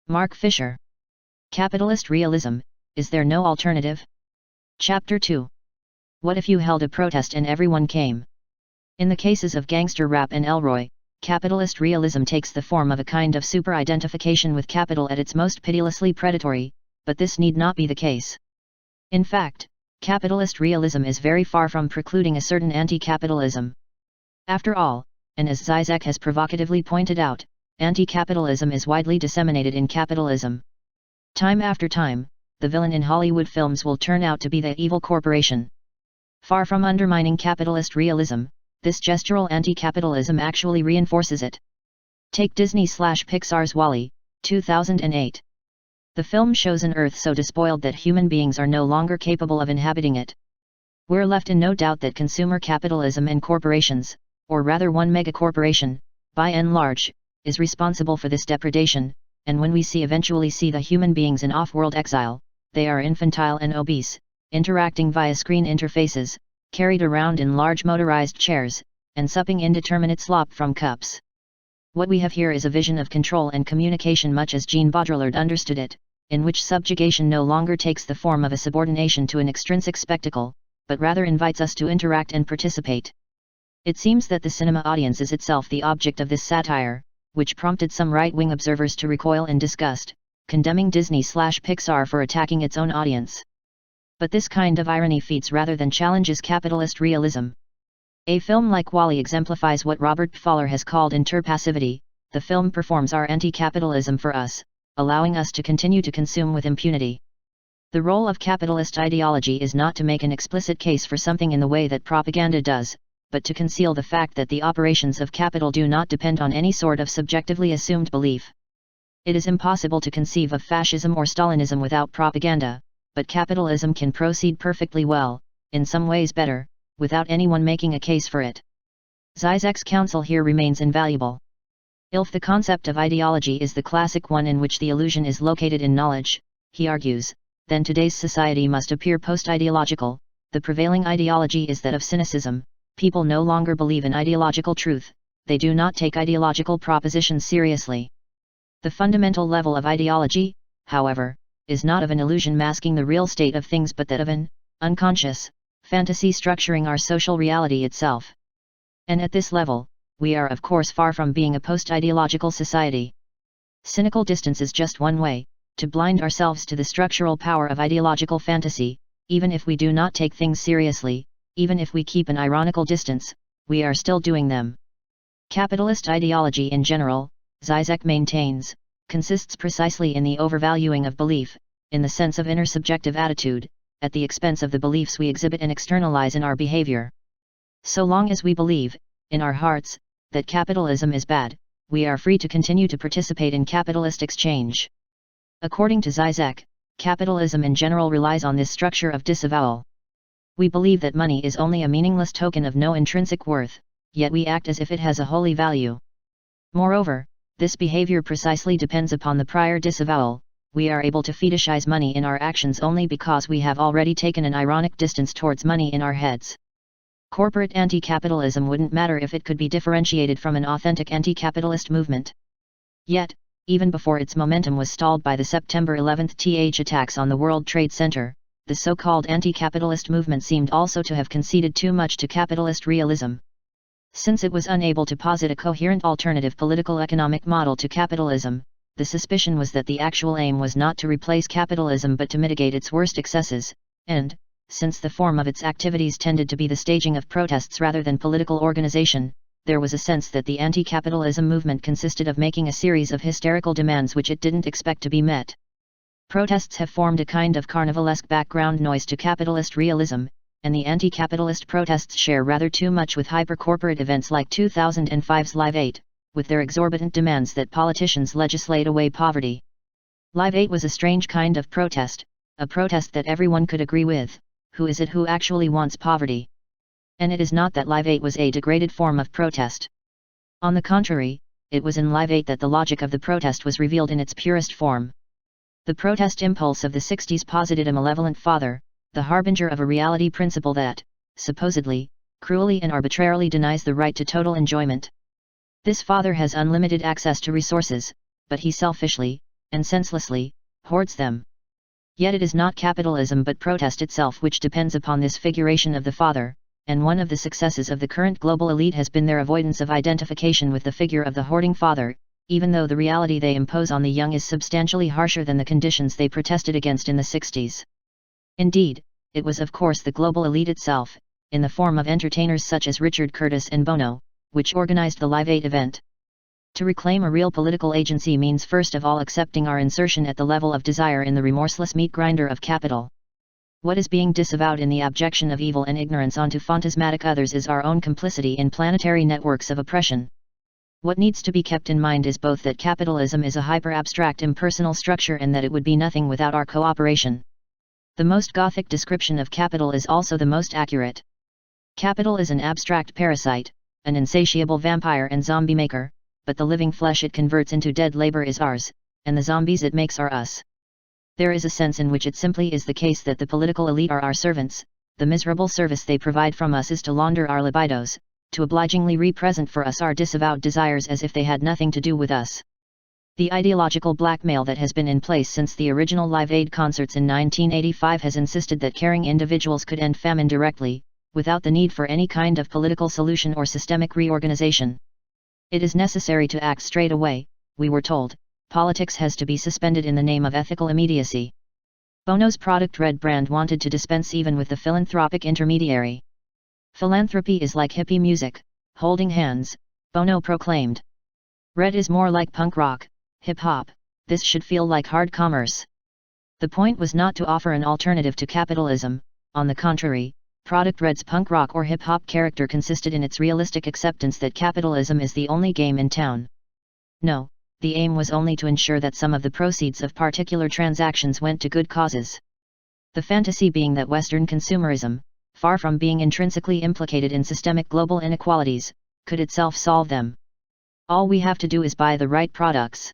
Mark Fisher. Capitalist Realism, Is There No Alternative? Chapter 2. What if you held a protest and everyone came? In the cases of gangster rap and Elroy, capitalist realism takes the form of a kind of super-identification with capital at its most pitilessly predatory, but this need not be the case. In fact, capitalist realism is very far from precluding a certain anti-capitalism. After all, and as Zizek has provocatively pointed out, anti-capitalism is widely disseminated in capitalism. Time after time, the villain in Hollywood films will turn out to be the evil corporation. Far from undermining capitalist realism, this gestural anti-capitalism actually reinforces it. Take Disney/Pixar's WALL-E, 2008. The film shows an Earth so despoiled that human beings are no longer capable of inhabiting it. We're left in no doubt that consumer capitalism and corporations, or rather one megacorporation, by and large, is responsible for this depredation, and when we eventually see the human beings in off-world exile, they are infantile and obese, interacting via screen interfaces, carried around in large motorized chairs, and supping indeterminate slop from cups. What we have here is a vision of control and communication much as Jean Baudrillard understood it, in which subjugation no longer takes the form of a subordination to an extrinsic spectacle, but rather invites us to interact and participate. It seems that the cinema audience is itself the object of this satire, which prompted some right-wing observers to recoil in disgust, condemning Disney/Pixar for attacking its own audience. But this kind of irony feeds rather than challenges capitalist realism. A film like WALL-E exemplifies what Robert Fowler has called interpassivity. The film performs our anti-capitalism for us, allowing us to continue to consume with impunity. The role of capitalist ideology is not to make an explicit case for something in the way that propaganda does, but to conceal the fact that the operations of capital do not depend on any sort of subjectively assumed belief. It is impossible to conceive of fascism or Stalinism without propaganda, but capitalism can proceed perfectly well, in some ways better, without anyone making a case for it. Zizek's counsel here remains invaluable. If the concept of ideology is the classic one in which the illusion is located in knowledge, he argues, then today's society must appear post-ideological. The prevailing ideology is that of cynicism. People no longer believe in ideological truth, they do not take ideological propositions seriously. The fundamental level of ideology, however, is not of an illusion masking the real state of things but that of an unconscious fantasy structuring our social reality itself. And at this level, we are of course far from being a post-ideological society. Cynical distance is just one way, to blind ourselves to the structural power of ideological fantasy. Even if we do not take things seriously, even if we keep an ironical distance, we are still doing them. Capitalist ideology in general, Zizek maintains, consists precisely in the overvaluing of belief, in the sense of inner subjective attitude, at the expense of the beliefs we exhibit and externalize in our behavior. So long as we believe, in our hearts, that capitalism is bad, we are free to continue to participate in capitalist exchange. According to Zizek, capitalism in general relies on this structure of disavowal. We believe that money is only a meaningless token of no intrinsic worth, yet we act as if it has a holy value. Moreover, this behavior precisely depends upon the prior disavowal. We are able to fetishize money in our actions only because we have already taken an ironic distance towards money in our heads. Corporate anti-capitalism wouldn't matter if it could be differentiated from an authentic anti-capitalist movement. Yet, even before its momentum was stalled by the September 11th attacks on the World Trade Center, the so-called anti-capitalist movement seemed also to have conceded too much to capitalist realism. Since it was unable to posit a coherent alternative political-economic model to capitalism, the suspicion was that the actual aim was not to replace capitalism but to mitigate its worst excesses, and, since the form of its activities tended to be the staging of protests rather than political organization, there was a sense that the anti-capitalism movement consisted of making a series of hysterical demands which it didn't expect to be met. Protests have formed a kind of carnivalesque background noise to capitalist realism, and the anti-capitalist protests share rather too much with hyper-corporate events like 2005's Live 8, with their exorbitant demands that politicians legislate away poverty. Live 8 was a strange kind of protest, a protest that everyone could agree with. Who is it who actually wants poverty? And it is not that Live 8 was a degraded form of protest. On the contrary, it was in Live 8 that the logic of the protest was revealed in its purest form. The protest impulse of the 60s posited a malevolent father, the harbinger of a reality principle that, supposedly, cruelly and arbitrarily denies the right to total enjoyment. This father has unlimited access to resources, but he selfishly, and senselessly, hoards them. Yet it is not capitalism but protest itself which depends upon this figuration of the father, and one of the successes of the current global elite has been their avoidance of identification with the figure of the hoarding father, even though the reality they impose on the young is substantially harsher than the conditions they protested against in the 60s. Indeed, it was of course the global elite itself, in the form of entertainers such as Richard Curtis and Bono, which organized the Live Aid event. To reclaim a real political agency means first of all accepting our insertion at the level of desire in the remorseless meat grinder of capital. What is being disavowed in the abjection of evil and ignorance onto phantasmatic others is our own complicity in planetary networks of oppression. What needs to be kept in mind is both that capitalism is a hyper-abstract impersonal structure and that it would be nothing without our cooperation. The most Gothic description of capital is also the most accurate. Capital is an abstract parasite, an insatiable vampire and zombie maker, but the living flesh it converts into dead labor is ours, and the zombies it makes are us. There is a sense in which it simply is the case that the political elite are our servants, the miserable service they provide from us is to launder our libidos, to obligingly represent for us our disavowed desires as if they had nothing to do with us. The ideological blackmail that has been in place since the original Live Aid concerts in 1985 has insisted that caring individuals could end famine directly, without the need for any kind of political solution or systemic reorganization. It is necessary to act straight away, we were told. Politics has to be suspended in the name of ethical immediacy. Bono's product Red brand wanted to dispense even with the philanthropic intermediary. Philanthropy is like hippie music, holding hands, Bono proclaimed. Red is more like punk rock, hip-hop, this should feel like hard commerce. The point was not to offer an alternative to capitalism, on the contrary, Product Red's punk rock or hip-hop character consisted in its realistic acceptance that capitalism is the only game in town. No, the aim was only to ensure that some of the proceeds of particular transactions went to good causes. The fantasy being that Western consumerism, far from being intrinsically implicated in systemic global inequalities, could itself solve them. All we have to do is buy the right products.